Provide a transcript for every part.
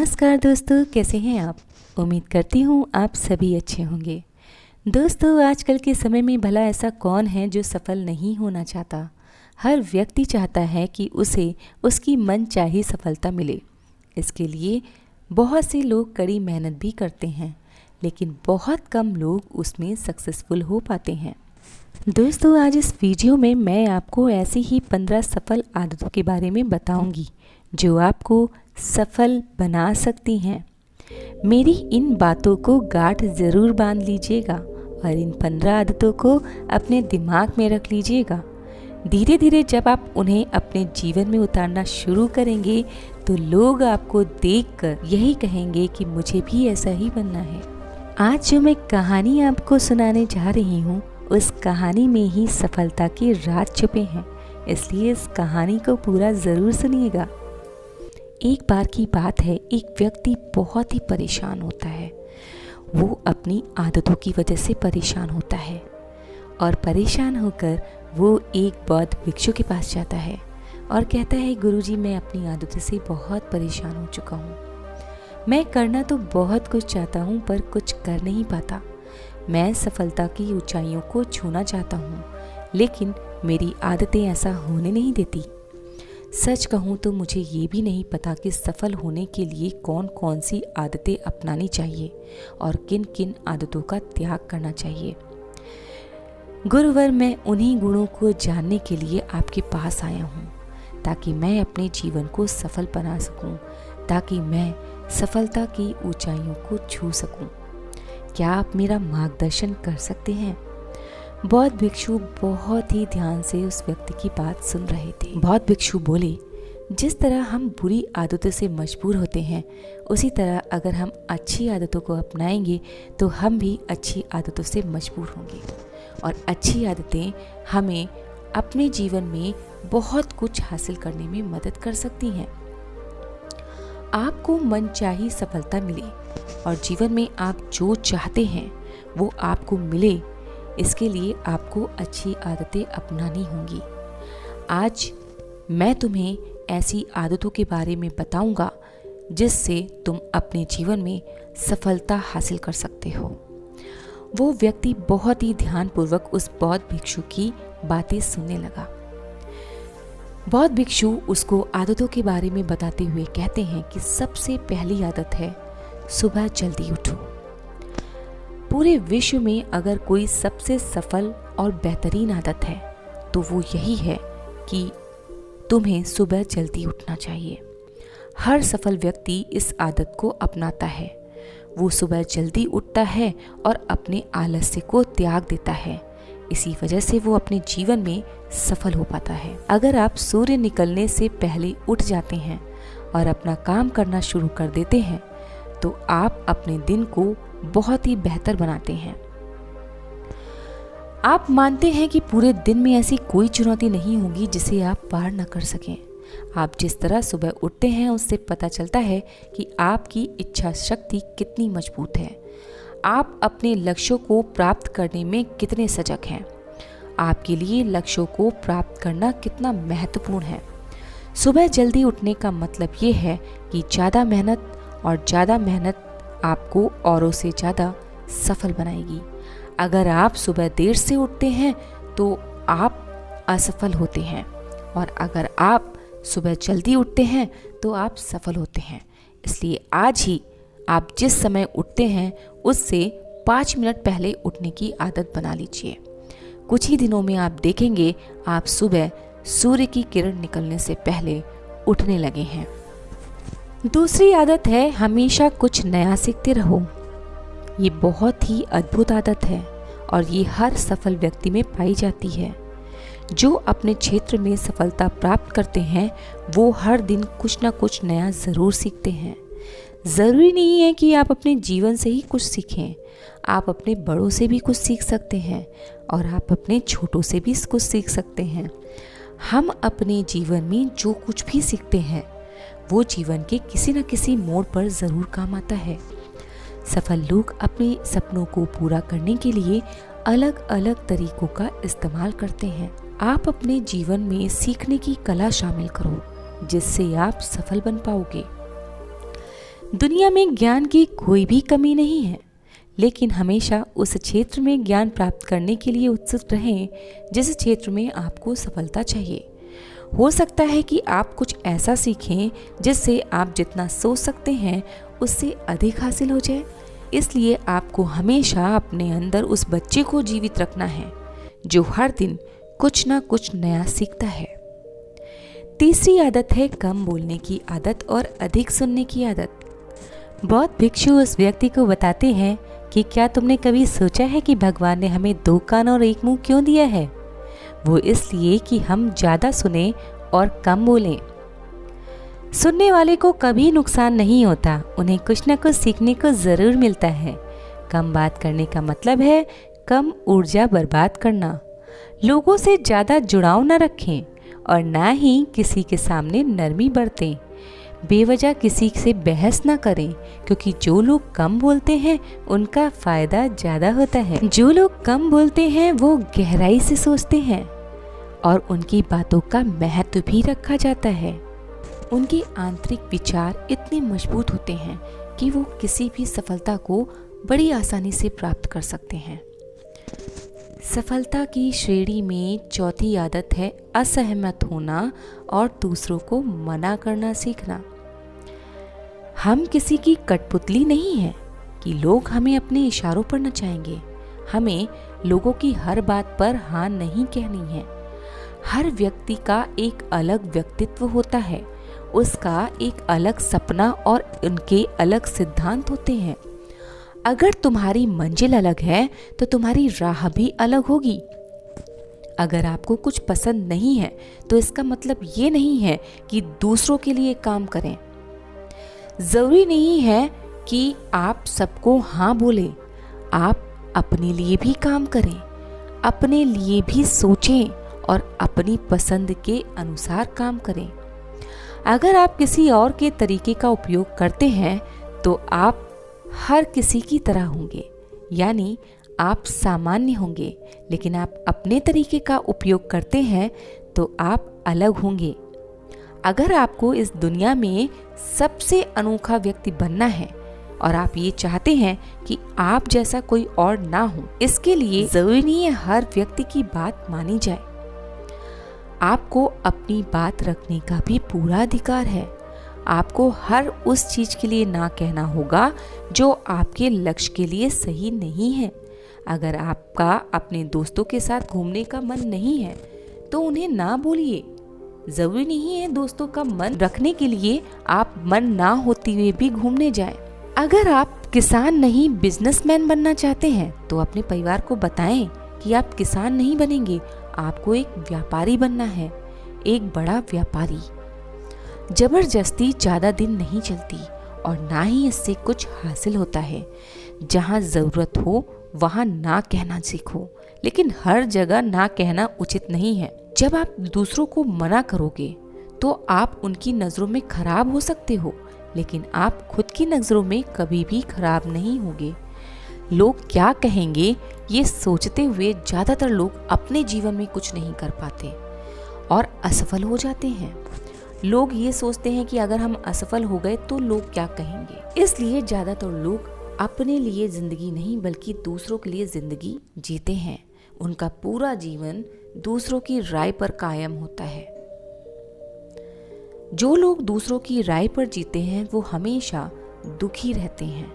नमस्कार दोस्तों, कैसे हैं आप। उम्मीद करती हूँ आप सभी अच्छे होंगे। दोस्तों, आजकल के समय में भला ऐसा कौन है जो सफल नहीं होना चाहता। हर व्यक्ति चाहता है कि उसे उसकी मनचाही सफलता मिले। इसके लिए बहुत से लोग कड़ी मेहनत भी करते हैं, लेकिन बहुत कम लोग उसमें सक्सेसफुल हो पाते हैं। दोस्तों, आज इस वीडियो में मैं आपको ऐसी ही 15 सफल आदतों के बारे में बताऊंगी जो आपको सफल बना सकती हैं। मेरी इन बातों को गांठ ज़रूर बांध लीजिएगा और इन 15 आदतों को अपने दिमाग में रख लीजिएगा। धीरे धीरे जब आप उन्हें अपने जीवन में उतारना शुरू करेंगे तो लोग आपको देखकर यही कहेंगे कि मुझे भी ऐसा ही बनना है। आज जो मैं कहानी आपको सुनाने जा रही हूँ, उस कहानी में ही सफलता के राज छुपे हैं, इसलिए इस कहानी को पूरा ज़रूर सुनिएगा। एक बार की बात है, एक व्यक्ति बहुत ही परेशान होता है। वो अपनी आदतों की वजह से परेशान होता है और परेशान होकर वो एक बौद्ध भिक्षु के पास जाता है और कहता है, गुरुजी, मैं अपनी आदतों से बहुत परेशान हो चुका हूँ। मैं करना तो बहुत कुछ चाहता हूँ पर कुछ कर नहीं पाता। मैं सफलता की ऊंचाइयों को छूना चाहता हूँ, लेकिन मेरी आदतें ऐसा होने नहीं देती। सच कहूँ तो मुझे ये भी नहीं पता कि सफल होने के लिए कौन कौन सी आदतें अपनानी चाहिए और किन किन आदतों का त्याग करना चाहिए। गुरुवर, मैं उन्हीं गुणों को जानने के लिए आपके पास आया हूँ ताकि मैं अपने जीवन को सफल बना सकूँ, ताकि मैं सफलता की ऊंचाइयों को छू सकूँ। क्या आप मेरा मार्गदर्शन कर सकते हैं? बौद्ध भिक्षु बहुत ही ध्यान से उस व्यक्ति की बात सुन रहे थे। बौद्ध भिक्षु बोले, जिस तरह हम बुरी आदतों से मजबूर होते हैं, उसी तरह अगर हम अच्छी आदतों को अपनाएंगे तो हम भी अच्छी आदतों से मजबूर होंगे और अच्छी आदतें हमें अपने जीवन में बहुत कुछ हासिल करने में मदद कर सकती हैं। आपको मनचाही सफलता मिले और जीवन में आप जो चाहते हैं वो आपको मिले, इसके लिए आपको अच्छी आदतें अपनानी होंगी। आज मैं तुम्हें ऐसी आदतों के बारे में बताऊंगा जिससे तुम अपने जीवन में सफलता हासिल कर सकते हो। वो व्यक्ति बहुत ही ध्यानपूर्वक उस बौद्ध भिक्षु की बातें सुनने लगा। बौद्ध भिक्षु उसको आदतों के बारे में बताते हुए कहते हैं कि सबसे पहली आदत है सुबह जल्दी उठो। पूरे विश्व में अगर कोई सबसे सफल और बेहतरीन आदत है तो वो यही है कि तुम्हें सुबह जल्दी उठना चाहिए। हर सफल व्यक्ति इस आदत को अपनाता है। वो सुबह जल्दी उठता है और अपने आलस्य को त्याग देता है। इसी वजह से वो अपने जीवन में सफल हो पाता है। अगर आप सूर्य निकलने से पहले उठ जाते हैं और अपना काम करना शुरू कर देते हैं तो आप अपने दिन को बहुत ही बेहतर बनाते हैं। आप मानते हैं कि पूरे दिन में ऐसी कोई चुनौती नहीं होगी जिसे आप पार न कर सकें। आप जिस तरह सुबह उठते हैं उससे पता चलता है कि आपकी इच्छा शक्ति कितनी मजबूत है। आप अपने लक्ष्यों को प्राप्त करने में कितने सजग हैं। आपके लिए लक्ष्यों को प्राप्त करना कितना महत्वपूर्ण है। सुबह जल्दी उठने का मतलब ये है कि ज़्यादा मेहनत और ज़्यादा मेहनत आपको औरों से ज़्यादा सफल बनाएगी। अगर आप सुबह देर से उठते हैं तो आप असफल होते हैं और अगर आप सुबह जल्दी उठते हैं तो आप सफल होते हैं। इसलिए आज ही आप जिस समय उठते हैं उससे 5 मिनट पहले उठने की आदत बना लीजिए। कुछ ही दिनों में आप देखेंगे आप सुबह सूर्य की किरण निकलने से पहले उठने लगे हैं। दूसरी आदत है हमेशा कुछ नया सीखते रहो। ये बहुत ही अद्भुत आदत है और ये हर सफल व्यक्ति में पाई जाती है। जो अपने क्षेत्र में सफलता प्राप्त करते हैं वो हर दिन कुछ ना कुछ नया ज़रूर सीखते हैं। ज़रूरी नहीं है कि आप अपने जीवन से ही कुछ सीखें, आप अपने बड़ों से भी कुछ सीख सकते हैं और आप अपने छोटों से भी कुछ सीख सकते हैं। हम अपने जीवन में जो कुछ भी सीखते हैं वो जीवन के किसी न किसी मोड़ पर ज़रूर काम आता है। सफल लोग अपने सपनों को पूरा करने के लिए अलग अलग तरीकों का इस्तेमाल करते हैं। आप अपने जीवन में सीखने की कला शामिल करो जिससे आप सफल बन पाओगे। दुनिया में ज्ञान की कोई भी कमी नहीं है, लेकिन हमेशा उस क्षेत्र में ज्ञान प्राप्त करने के लिए उत्सुक रहें जिस क्षेत्र में आपको सफलता चाहिए। हो सकता है कि आप कुछ ऐसा सीखें जिससे आप जितना सोच सकते हैं उससे अधिक हासिल हो जाए। इसलिए आपको हमेशा अपने अंदर उस बच्चे को जीवित रखना है जो हर दिन कुछ ना कुछ नया सीखता है। तीसरी आदत है कम बोलने की आदत और अधिक सुनने की आदत। बौद्ध भिक्षु उस व्यक्ति को बताते हैं कि क्या तुमने कभी सोचा है कि भगवान ने हमें 2 कान और 1 मुंह क्यों दिया है? वो इसलिए कि हम ज़्यादा सुने और कम बोलें। सुनने वाले को कभी नुकसान नहीं होता, उन्हें कुछ न कुछ सीखने को ज़रूर मिलता है। कम बात करने का मतलब है कम ऊर्जा बर्बाद करना। लोगों से ज़्यादा जुड़ाव न रखें और ना ही किसी के सामने नरमी बरतें। बेवजह किसी से बहस ना करें, क्योंकि जो लोग कम बोलते हैं उनका फ़ायदा ज़्यादा होता है। जो लोग कम बोलते हैं वो गहराई से सोचते हैं और उनकी बातों का महत्व भी रखा जाता है। उनके आंतरिक विचार इतने मजबूत होते हैं कि वो किसी भी सफलता को बड़ी आसानी से प्राप्त कर सकते हैं। सफलता की श्रेणी में चौथी आदत है असहमत होना और दूसरों को मना करना सीखना। हम किसी की कठपुतली नहीं है कि लोग हमें अपने इशारों पर नचाएंगे। हमें लोगों की हर बात पर हाँ नहीं कहनी है। हर व्यक्ति का एक अलग व्यक्तित्व होता है, उसका एक अलग सपना और उनके अलग सिद्धांत होते हैं। अगर तुम्हारी मंजिल अलग है तो तुम्हारी राह भी अलग होगी। अगर आपको कुछ पसंद नहीं है तो इसका मतलब ये नहीं है कि दूसरों के लिए काम करें। जरूरी नहीं है कि आप सबको हाँ बोले। आप अपने लिए भी काम करें, अपने लिए भी सोचें और अपनी पसंद के अनुसार काम करें। अगर आप किसी और के तरीके का उपयोग करते हैं तो आप हर किसी की तरह होंगे, यानी आप सामान्य होंगे। लेकिन आप अपने तरीके का उपयोग करते हैं तो आप अलग होंगे। अगर आपको इस दुनिया में सबसे अनोखा व्यक्ति बनना है और आप ये चाहते हैं कि आप जैसा कोई और ना हो, इसके लिए जरूरी नहीं है हर व्यक्ति की बात मानी जाए। आपको अपनी बात रखने का भी पूरा अधिकार है। आपको हर उस चीज के लिए ना कहना होगा जो आपके लक्ष्य के लिए सही नहीं है। अगर आपका अपने दोस्तों के साथ घूमने का मन नहीं है तो उन्हें ना बोलिए। जरूरी नहीं है दोस्तों का मन रखने के लिए आप मन ना होते हुए भी घूमने जाएं। अगर आप किसान नहीं बिजनेसमैन बनना चाहते हैं तो अपने परिवार को बताएं कि आप किसान नहीं बनेंगे, आपको एक व्यापारी बनना है, एक बड़ा व्यापारी। जबरदस्ती ज्यादा दिन नहीं चलती और ना ही इससे कुछ हासिल होता है। जहाँ जरूरत हो वहाँ ना कहना सीखो, लेकिन हर जगह ना कहना उचित नहीं है। जब आप दूसरों को मना करोगे तो आप उनकी नजरों में खराब हो सकते हो, लेकिन आप खुद की नजरों में कभी भी खराब नहीं होगे। लोग क्या कहेंगे ये सोचते हुए ज्यादातर लोग अपने जीवन में कुछ नहीं कर पाते और असफल हो जाते हैं। लोग ये सोचते हैं कि अगर हम असफल हो गए तो लोग क्या कहेंगे। इसलिए ज्यादातर लोग अपने लिए जिंदगी नहीं बल्कि दूसरों के लिए जिंदगी जीते हैं। उनका पूरा जीवन दूसरों की राय पर कायम होता है। जो लोग दूसरों की राय पर जीते हैं वो हमेशा दुखी रहते हैं।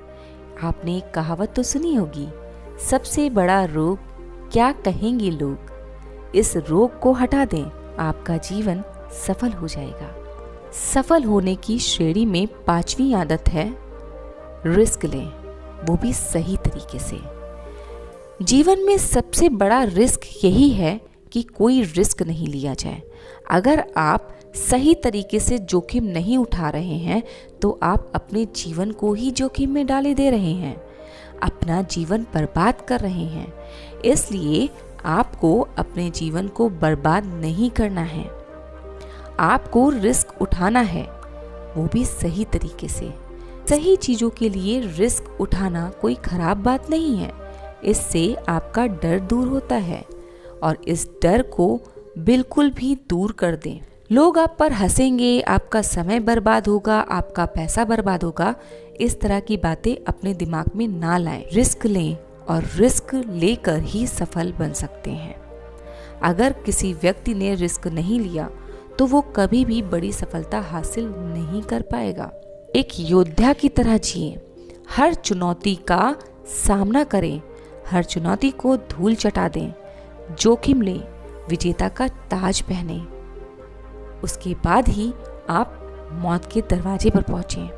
आपने एक कहावत तो सुनी होगी, सबसे बड़ा रोग क्या कहेंगे लोग। इस रोग को हटा दें, आपका जीवन सफल हो जाएगा। सफल होने की श्रेणी में 5वीं आदत है रिस्क लें, वो भी सही तरीके से। जीवन में सबसे बड़ा रिस्क यही है कि कोई रिस्क नहीं लिया जाए। अगर आप सही तरीके से जोखिम नहीं उठा रहे हैं तो आप अपने जीवन को ही जोखिम में डाले दे रहे हैं, अपना जीवन बर्बाद कर रहे हैं। इसलिए आपको अपने जीवन को बर्बाद नहीं करना है, आपको रिस्क उठाना है, वो भी सही तरीके से। सही चीजों के लिए रिस्क उठाना कोई खराब बात नहीं है। इससे आपका डर दूर होता है और इस डर को बिल्कुल भी दूर कर दें। लोग आप पर हंसेंगे, आपका समय बर्बाद होगा, आपका पैसा बर्बाद होगा, इस तरह की बातें अपने दिमाग में ना लाएं। रिस्क लें और रिस्क लेकर ही सफल बन सकते हैं। अगर किसी व्यक्ति ने रिस्क नहीं लिया तो वो कभी भी बड़ी सफलता हासिल नहीं कर पाएगा। एक योद्धा की तरह जिएं, हर चुनौती का सामना करें, हर चुनौती को धूल चटा दें, जोखिम लें, विजेता का ताज पहने। उसके बाद ही आप मौत के दरवाजे पर पहुंचे।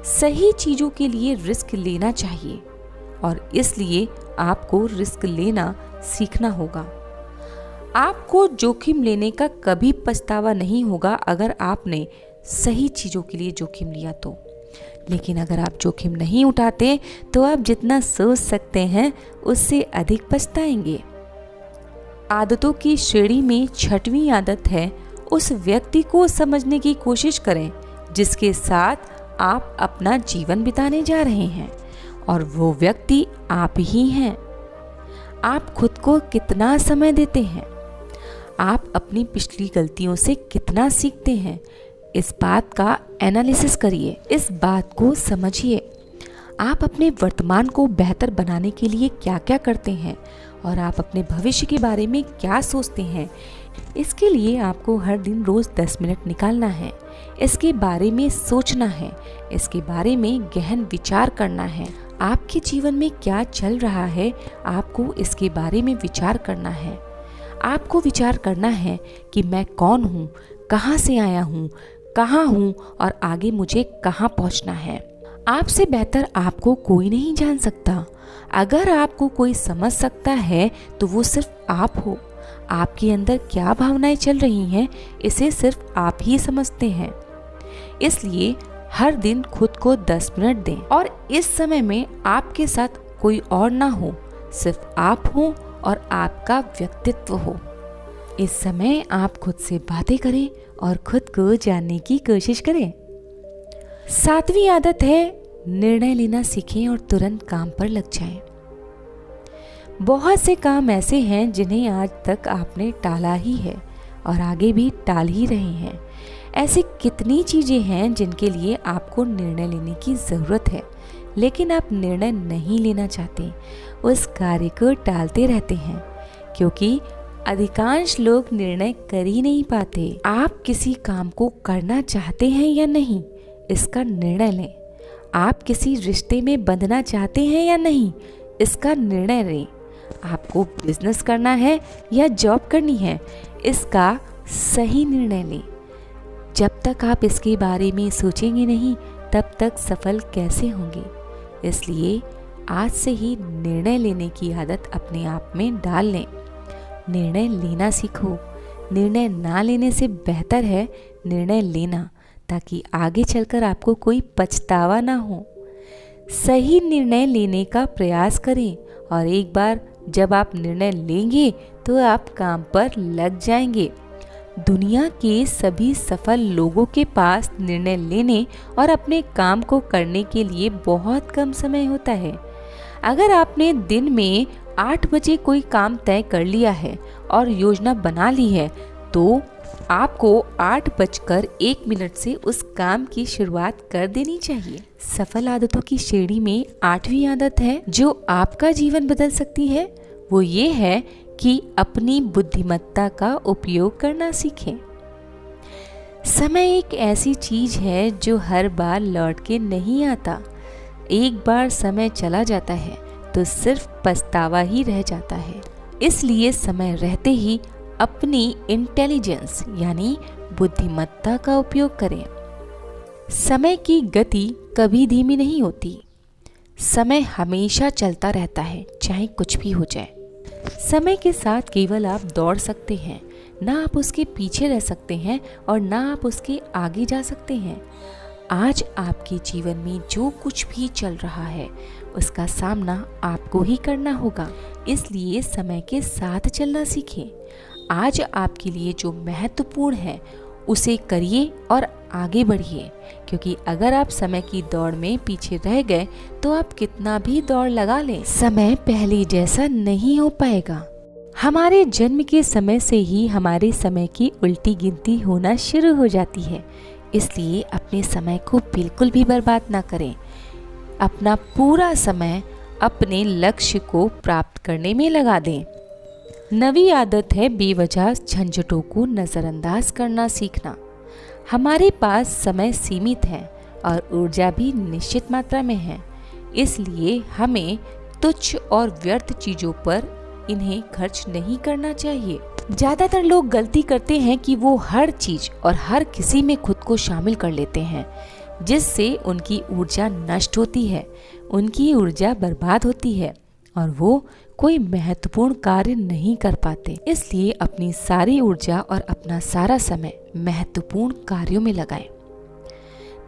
सही चीजों के लिए रिस्क लेना चाहिए और इसलिए आपको रिस्क लेना सीखना होगा। आपको जोखिम लेने का कभी पछतावा नहीं होगा अगर आपने सही चीजों के लिए जोखिम लिया तो। लेकिन अगर आप जोखिम नहीं उठाते तो आप जितना सोच सकते हैं उससे अधिक पछताएंगे। आदतों की श्रेणी में 6वीं आदत है, उस व्यक्ति को समझने की कोशिश करें जिसके साथ आप अपना जीवन बिताने जा रहे हैं, और वो व्यक्ति आप ही हैं। आप खुद को कितना समय देते हैं, आप अपनी पिछली गलतियों से कितना सीखते हैं, इस बात का एनालिसिस करिए, इस बात को समझिए। आप अपने वर्तमान को बेहतर बनाने के लिए क्या क्या करते हैं और आप अपने भविष्य के बारे में क्या सोचते हैं। इसके लिए आपको हर दिन रोज 10 मिनट निकालना है। इसके बारे में सोचना है, इसके बारे में गहन विचार करना है। आपके जीवन में क्या चल रहा है, आपको इसके बारे में विचार करना है। आपको विचार करना है कि मैं कौन हूँ, कहाँ से आया हूँ, कहाँ हूँ और आगे मुझे कहाँ पहुँचना है। आपसे बेहतर आपको कोई नहीं जान सकता। अगर आपको कोई समझ सकता है तो वो सिर्फ आप हो। आपके अंदर क्या भावनाएं चल रही हैं, इसे सिर्फ आप ही समझते हैं। इसलिए हर दिन खुद को 10 मिनट दें और इस समय में आपके साथ कोई और ना हो, सिर्फ आप हो और आपका व्यक्तित्व हो। इस समय आप खुद से बातें करें और खुद को जानने की कोशिश करें। 7वीं आदत है, निर्णय लेना सीखें और तुरंत काम पर लग जाएं। बहुत से काम ऐसे हैं जिन्हें आज तक आपने टाला ही है और आगे भी टाल ही रहे हैं। ऐसी कितनी चीजें हैं जिनके लिए आपको निर्णय लेने की जरूरत है, लेकिन आप निर्णय नहीं लेना चाहते, उस कार्य को टालते रहते हैं क्योंकि अधिकांश लोग निर्णय कर ही नहीं पाते। आप किसी काम को करना चाहते हैं या नहीं, इसका निर्णय लें। आप किसी रिश्ते में बंधना चाहते हैं या नहीं, इसका निर्णय लें। आपको बिजनेस करना है या जॉब करनी है, इसका सही निर्णय लें। जब तक आप इसके बारे में सोचेंगे नहीं, तब तक सफल कैसे होंगे। इसलिए आज से ही निर्णय लेने की आदत अपने आप में डाल लें। निर्णय लेना सीखो। निर्णय ना लेने से बेहतर है निर्णय लेना, ताकि आगे चलकर आपको कोई पछतावा ना हो। सही निर्णय लेने का प्रयास करें और एक बार जब आप निर्णय लेंगे तो आप काम पर लग जाएंगे। दुनिया के सभी सफल लोगों के पास निर्णय लेने और अपने काम को करने के लिए बहुत कम समय होता है। अगर आपने दिन में 8 बजे कोई काम तय कर लिया है और योजना बना ली है, तो आपको 8:01 से उस काम की शुरुआत कर देनी चाहिए। सफल आदतों की श्रेणी में 8वीं आदत है जो आपका जीवन बदल सकती है, वो ये है कि अपनी बुद्धिमत्ता का उपयोग करना सीखें। समय एक ऐसी चीज है जो हर बार लौट के नहीं आता। एक बार समय चला जाता है तो सिर्फ पछतावा ही रह जाता है। इसलिए समय रहते ही अपनी इंटेलिजेंस यानी बुद्धिमत्ता का उपयोग करें। समय की गति कभी धीमी नहीं होती। समय हमेशा चलता रहता है, चाहे कुछ भी हो जाए। समय के साथ केवल आप दौड़ सकते हैं, ना आप उसके पीछे रह सकते हैं और ना आप उसके आगे जा सकते हैं। आज आपके जीवन में जो कुछ भी चल रहा है उसका सामना आपको ही करना होगा। इसलिए समय के साथ चलना सीखें। आज आपके लिए जो महत्वपूर्ण है उसे करिए और आगे बढ़िए, क्योंकि अगर आप समय की दौड़ में पीछे रह गए तो आप कितना भी दौड़ लगा लें, समय पहले जैसा नहीं हो पाएगा। हमारे जन्म के समय से ही हमारे समय की उल्टी गिनती होना शुरू हो जाती है, इसलिए अपने समय को बिल्कुल भी बर्बाद ना करें। अपना पूरा समय अपने लक्ष्य को प्राप्त करने में लगा दें। नवी आदत है बेवजह झंझटों को नज़रअंदाज करना सीखना। हमारे पास समय सीमित है और ऊर्जा भी निश्चित मात्रा में है, इसलिए हमें तुच्छ और व्यर्थ चीज़ों पर इन्हें खर्च नहीं करना चाहिए। ज़्यादातर लोग गलती करते हैं कि वो हर चीज़ और हर किसी में खुद को शामिल कर लेते हैं, जिससे उनकी ऊर्जा नष्ट होती है, उनकी ऊर्जा बर्बाद होती है और वो कोई महत्वपूर्ण कार्य नहीं कर पाते। इसलिए अपनी सारी ऊर्जा और अपना सारा समय महत्वपूर्ण कार्यों में लगाएं।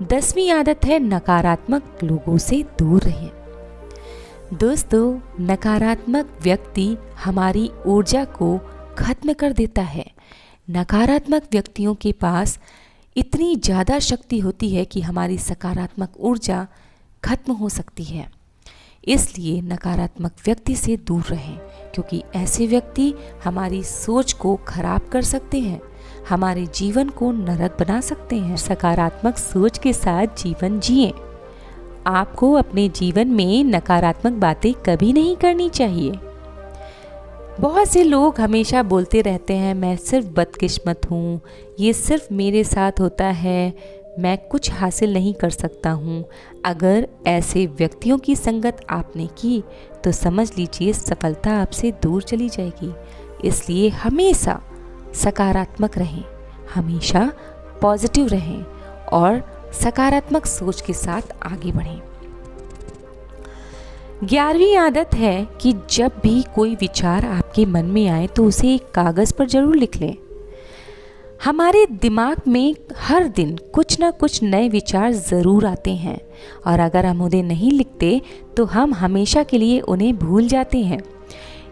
10वीं आदत है नकारात्मक लोगों से दूर रहें। दोस्तों, नकारात्मक व्यक्ति हमारी ऊर्जा को खत्म कर देता है। नकारात्मक व्यक्तियों के पास इतनी ज़्यादा शक्ति होती है कि हमारी सकारात्मक ऊर्जा खत्म हो सकती है। इसलिए नकारात्मक व्यक्ति से दूर रहें, क्योंकि ऐसे व्यक्ति हमारी सोच को खराब कर सकते हैं, हमारे जीवन को नरक बना सकते हैं। सकारात्मक सोच के साथ जीवन जिएं। आपको अपने जीवन में नकारात्मक बातें कभी नहीं करनी चाहिए। बहुत से लोग हमेशा बोलते रहते हैं, मैं सिर्फ बदकिस्मत हूँ, ये सिर्फ मेरे साथ होता है, मैं कुछ हासिल नहीं कर सकता हूँ। अगर ऐसे व्यक्तियों की संगत आपने की तो समझ लीजिए सफलता आपसे दूर चली जाएगी। इसलिए हमेशा सकारात्मक रहें, हमेशा पॉजिटिव रहें और सकारात्मक सोच के साथ आगे बढ़ें। 11वीं आदत है कि जब भी कोई विचार आपके मन में आए तो उसे एक कागज़ पर जरूर लिख लें। हमारे दिमाग में हर दिन कुछ ना कुछ नए विचार ज़रूर आते हैं और अगर हम उन्हें नहीं लिखते तो हम हमेशा के लिए उन्हें भूल जाते हैं।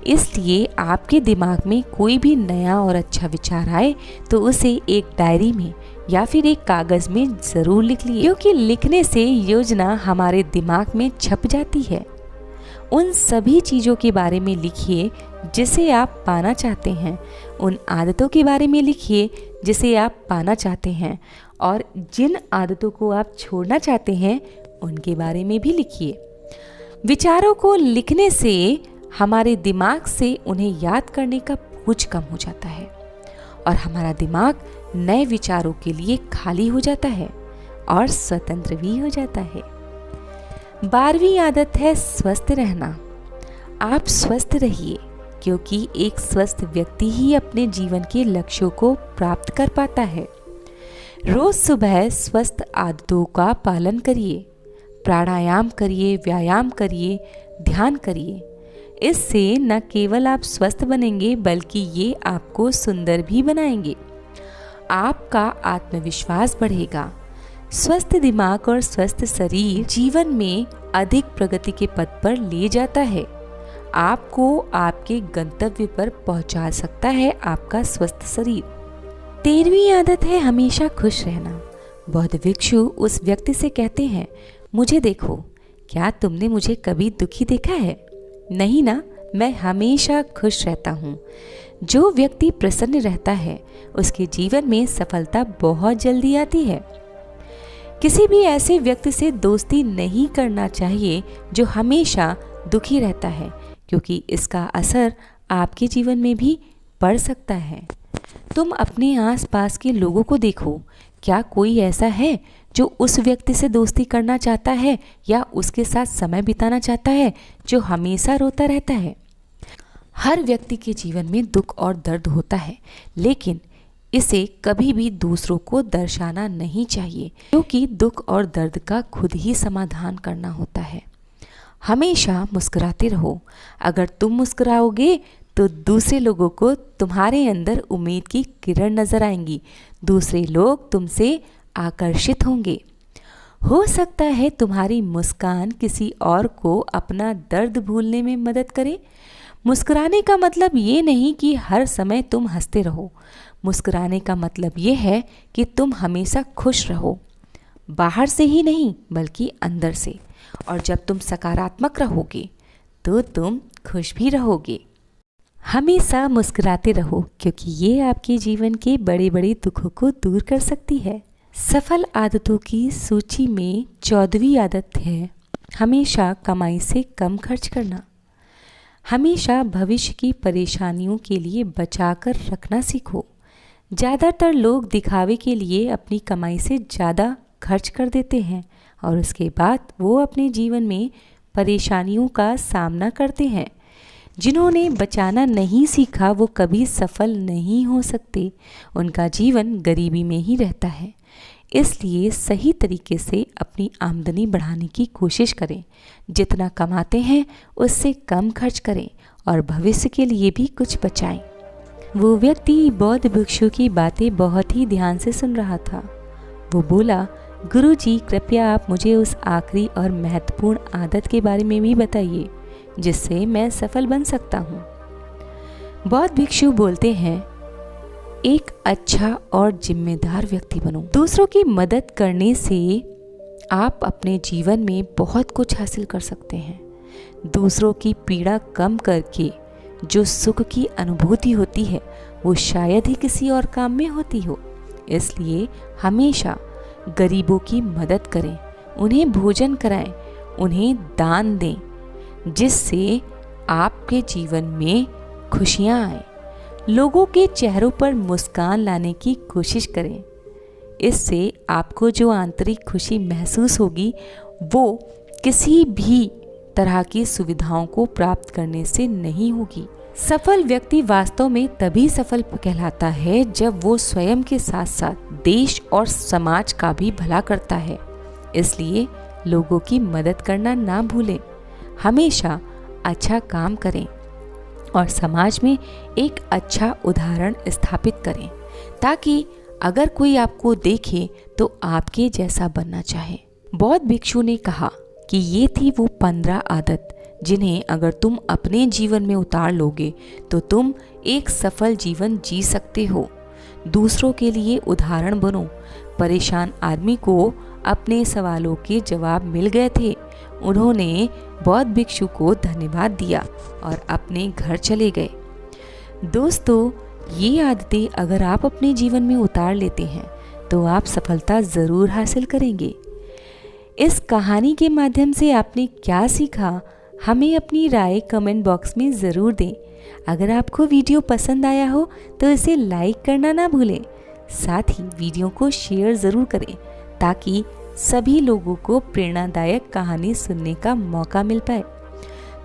इसलिए आपके दिमाग में कोई भी नया और अच्छा विचार आए तो उसे एक डायरी में या फिर एक कागज़ में ज़रूर लिख लीजिए, क्योंकि लिखने से योजना हमारे दिमाग में छप जाती है। उन सभी चीज़ों के बारे में लिखिए जिसे आप पाना चाहते हैं, उन आदतों के बारे में लिखिए जिसे आप पाना चाहते हैं और जिन आदतों को आप छोड़ना चाहते हैं उनके बारे में भी लिखिए। विचारों को लिखने से हमारे दिमाग से उन्हें याद करने का बोझ कम हो जाता है और हमारा दिमाग नए विचारों के लिए खाली हो जाता है और स्वतंत्र भी हो जाता है। 12वीं आदत है स्वस्थ रहना। आप स्वस्थ रहिए, क्योंकि एक स्वस्थ व्यक्ति ही अपने जीवन के लक्ष्यों को प्राप्त कर पाता है। रोज सुबह स्वस्थ आदतों का पालन करिए, प्राणायाम करिए, व्यायाम करिए, ध्यान करिए। इससे न केवल आप स्वस्थ बनेंगे बल्कि ये आपको सुंदर भी बनाएंगे। आपका आत्मविश्वास बढ़ेगा। स्वस्थ दिमाग और स्वस्थ शरीर जीवन में अधिक प्रगति के पथ पर ले जाता है। आपको आपके गंतव्य पर पहुंचा सकता है आपका स्वस्थ शरीर। 13वीं आदत है हमेशा खुश रहना। बौद्ध भिक्षु उस व्यक्ति से कहते हैं, मुझे देखो, क्या तुमने मुझे कभी दुखी देखा है? नहीं ना, मैं हमेशा खुश रहता हूँ। जो व्यक्ति प्रसन्न रहता है उसके जीवन में सफलता बहुत जल्दी आती है। किसी भी ऐसे व्यक्ति से दोस्ती नहीं करना चाहिए जो हमेशा दुखी रहता है, क्योंकि इसका असर आपके जीवन में भी पड़ सकता है। तुम अपने आसपास के लोगों को देखो, क्या कोई ऐसा है जो उस व्यक्ति से दोस्ती करना चाहता है या उसके साथ समय बिताना चाहता है जो हमेशा रोता रहता है? हर व्यक्ति के जीवन में दुख और दर्द होता है, लेकिन इसे कभी भी दूसरों को दर्शाना नहीं चाहिए, क्योंकि दुख और दर्द का खुद ही समाधान करना होता है। हमेशा मुस्कुराते रहो। अगर तुम मुस्कुराओगे तो दूसरे लोगों को तुम्हारे अंदर उम्मीद की किरण नजर आएंगी। दूसरे लोग तुमसे आकर्षित होंगे। हो सकता है तुम्हारी मुस्कान किसी और को अपना दर्द भूलने में मदद करे। मुस्कुराने का मतलब ये नहीं कि हर समय तुम हंसते रहो। मुस्कुराने का मतलब ये है कि तुम हमेशा खुश रहो, बाहर से ही नहीं बल्कि अंदर से। और जब तुम सकारात्मक रहोगे तो तुम खुश भी रहोगे। हमेशा मुस्कुराते रहो क्योंकि ये आपके जीवन के बड़े बड़े दुखों को दूर कर सकती है। सफल आदतों की सूची में 14वीं आदत है हमेशा कमाई से कम खर्च करना। हमेशा भविष्य की परेशानियों के लिए बचाकर रखना सीखो। ज़्यादातर लोग दिखावे के लिए अपनी कमाई से ज़्यादा खर्च कर देते हैं और उसके बाद वो अपने जीवन में परेशानियों का सामना करते हैं। जिन्होंने बचाना नहीं सीखा वो कभी सफल नहीं हो सकते। उनका जीवन गरीबी में ही रहता है। इसलिए सही तरीके से अपनी आमदनी बढ़ाने की कोशिश करें। जितना कमाते हैं उससे कम खर्च करें और भविष्य के लिए भी कुछ बचाएं। वो व्यक्ति बौद्ध भिक्षु की बातें बहुत ही ध्यान से सुन रहा था। वो बोला, गुरुजी कृपया आप मुझे उस आखिरी और महत्वपूर्ण आदत के बारे में भी बताइए जिससे मैं सफल बन सकता हूँ। बौद्ध भिक्षु बोलते हैं, एक अच्छा और जिम्मेदार व्यक्ति बनो। दूसरों की मदद करने से आप अपने जीवन में बहुत कुछ हासिल कर सकते हैं। दूसरों की पीड़ा कम करके जो सुख की अनुभूति होती है वो शायद ही किसी और काम में होती हो। इसलिए हमेशा गरीबों की मदद करें, उन्हें भोजन कराएं, उन्हें दान दें, जिससे आपके जीवन में खुशियां आएं। लोगों के चेहरों पर मुस्कान लाने की कोशिश करें। इससे आपको जो आंतरिक खुशी महसूस होगी वो किसी भी तरह की सुविधाओं को प्राप्त करने से नहीं होगी। सफल व्यक्ति वास्तव में तभी सफल कहलाता है जब वो स्वयं के साथ साथ देश और समाज का भी भला करता है। इसलिए लोगों की मदद करना ना भूलें। हमेशा अच्छा काम करें और समाज में एक अच्छा उदाहरण स्थापित करें ताकि अगर कोई आपको देखे तो आपके जैसा बनना चाहे। बौद्ध भिक्षु ने कहा कि ये थी वो 15 आदत जिन्हें अगर तुम अपने जीवन में उतार लोगे तो तुम एक सफल जीवन जी सकते हो। दूसरों के लिए उदाहरण बनो। परेशान आदमी को अपने सवालों के जवाब मिल गए थे। उन्होंने बौद्ध भिक्षु को धन्यवाद दिया और अपने घर चले गए। दोस्तों, ये आदतें अगर आप अपने जीवन में उतार लेते हैं तो आप सफलता ज़रूर हासिल करेंगे। इस कहानी के माध्यम से आपने क्या सीखा, हमें अपनी राय कमेंट बॉक्स में ज़रूर दें। अगर आपको वीडियो पसंद आया हो तो इसे लाइक करना ना भूलें। साथ ही वीडियो को शेयर ज़रूर करें ताकि सभी लोगों को प्रेरणादायक कहानी सुनने का मौका मिल पाए।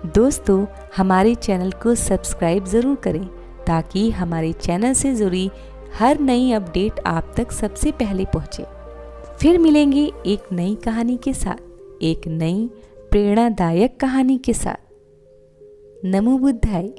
दोस्तों, हमारे चैनल को सब्सक्राइब ज़रूर करें ताकि हमारे चैनल से जुड़ी हर नई अपडेट आप तक सबसे पहले पहुंचे। फिर मिलेंगे एक नई कहानी के साथ, एक नई प्रेरणादायक कहानी के साथ। नमो बुद्धाय।